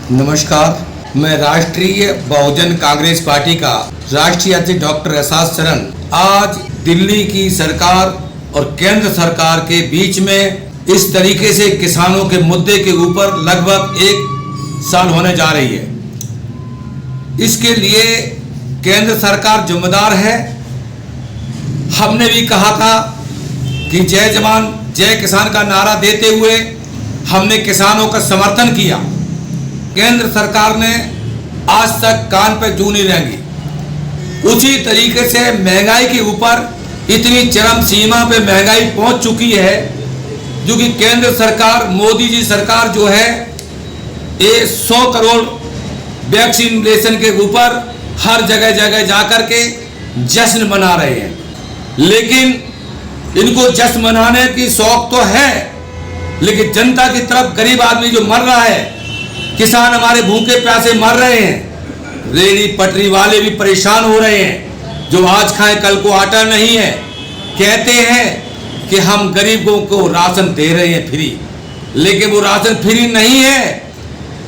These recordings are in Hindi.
नमस्कार, मैं राष्ट्रीय बहुजन कांग्रेस पार्टी का राष्ट्रीय अध्यक्ष डॉक्टर एहसास चरण आज दिल्ली की सरकार और केंद्र सरकार के बीच में इस तरीके से किसानों के मुद्दे के ऊपर लगभग 1 साल होने जा रही है। इसके लिए केंद्र सरकार जिम्मेदार है। हमने भी कहा था कि जय जवान जय किसान का नारा देते हुए हमने किसानों का समर्थन किया। केंद्र सरकार ने आज तक कान पे जू नहीं रेंगी। उसी तरीके से महंगाई के ऊपर इतनी चरम सीमा पे महंगाई पहुंच चुकी है, जो कि केंद्र सरकार मोदी जी सरकार जो है ये 100 करोड़ वैक्सीनेशन के ऊपर हर जगह जगह जाकर के जश्न मना रहे हैं। लेकिन इनको जश्न मनाने की शौक तो है, लेकिन जनता की तरफ गरीब आदमी जो मर रहा है, किसान हमारे भूखे प्यासे मर रहे हैं, रेहड़ी पटरी वाले भी परेशान हो रहे हैं, जो आज खाएं कल को आटा नहीं है। कहते हैं कि हम गरीबों को राशन दे रहे हैं फ्री, लेकिन वो राशन फ्री नहीं है,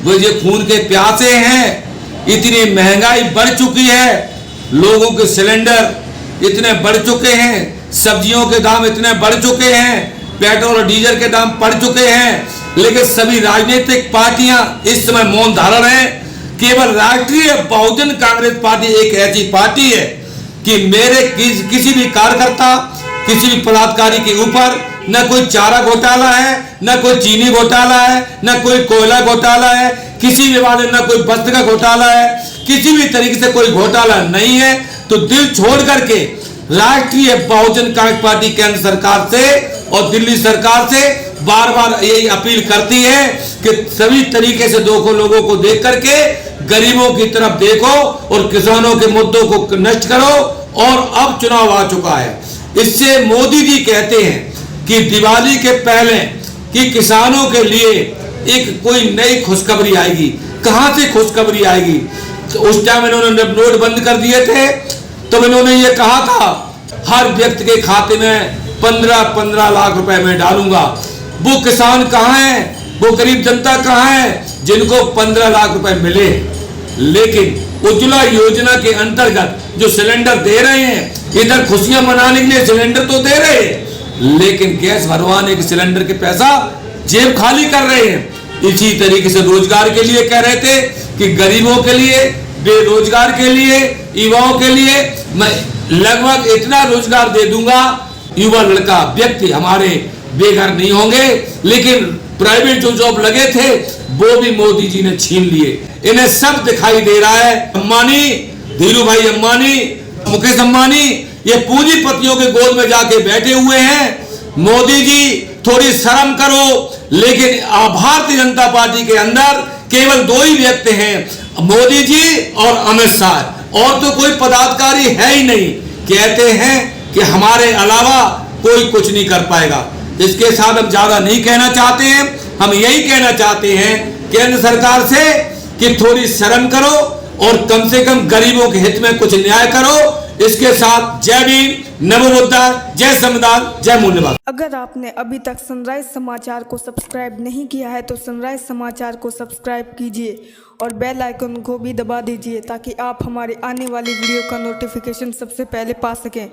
वो ये खून के प्यासे हैं। इतनी महंगाई बढ़ चुकी है, लोगों के सिलेंडर इतने बढ़ चुके हैं, सब्जियों के दाम इतने बढ़ चुके हैं, पेट्रोल और डीजल के दाम बढ़ चुके हैं। लेकिन सभी राजनीतिक पार्टियां इस समय मौन धारण है। केवल राष्ट्रीय बहुजन कांग्रेस पार्टी एक ऐसी पार्टी है कि मेरे किसी भी कार्यकर्ता, किसी भी पदाधिकारी के ऊपर न कोई चारा घोटाला है, न कोई चीनी घोटाला है, न कोई कोयला घोटाला है, किसी भी वाले न कोई वस्त्र का घोटाला है, किसी भी तरीके से कोई घोटाला नहीं है। तो दिल छोड़ करके राष्ट्रीय बहुजन कांग्रेस पार्टी केंद्र सरकार से और दिल्ली सरकार से बार बार यही अपील करती है कि सभी तरीके से लोगों को देख करके गरीबों की तरफ देखो और किसानों के मुद्दों को नष्ट करो। और अब चुनाव आ चुका है, इससे मोदी जी कहते हैं कि दिवाली के पहले कि किसानों के लिए एक कोई नई खुशखबरी आएगी। कहां से खुशखबरी आएगी? तो उस टाइम इन्होंने नोट बंद कर दिए थे, तो इन्होंने ये कहा था हर व्यक्ति के खाते में 15-15 लाख रुपए में डालूंगा। वो किसान कहाँ है, वो गरीब जनता कहाँ है जिनको 15 लाख रुपए मिले? लेकिन उज्ज्वला योजना के अंतर्गत जो सिलेंडर दे रहे हैं, इधर खुशियां मनाने के लिए सिलेंडर तो दे रहे हैं, लेकिन गैस भरवाने के सिलेंडर के पैसा जेब खाली कर रहे हैं। इसी तरीके से रोजगार के लिए कह रहे थे कि गरीबों के लिए, बेरोजगार के लिए, युवाओं के लिए मैं लगभग इतना रोजगार दे दूंगा, युवा लड़का व्यक्ति हमारे बेघर नहीं होंगे। लेकिन प्राइवेट जो जॉब लगे थे वो भी मोदी जी ने छीन लिए। इन्हें सब दिखाई दे रहा है। अंबानी, धीरू भाई अंबानी, मुकेश अंबानी, ये पूंजीपतियों के गोद में जाके बैठे हुए हैं। मोदी जी थोड़ी शर्म करो। लेकिन भारतीय जनता पार्टी के अंदर केवल 2 ही व्यक्ति हैं, मोदी जी और अमित शाह, और तो कोई पदाधिकारी है ही नहीं। कहते हैं कि हमारे अलावा कोई कुछ नहीं कर पाएगा। इसके साथ हम ज्यादा नहीं कहना चाहते हैं। हम यही कहना चाहते हैं केंद्र सरकार से कि थोड़ी शर्म करो और कम से कम गरीबों के हित में कुछ न्याय करो। इसके साथ जय भीम, नमो बुद्धाय, जय संविधान, जय मूल्यवान। अगर आपने अभी तक सनराइज समाचार को सब्सक्राइब नहीं किया है तो सनराइज समाचार को सब्सक्राइब कीजिए और बेल आइकन को भी दबा दीजिए, ताकि आप हमारे आने वाली वीडियो का नोटिफिकेशन सबसे पहले पा सकें।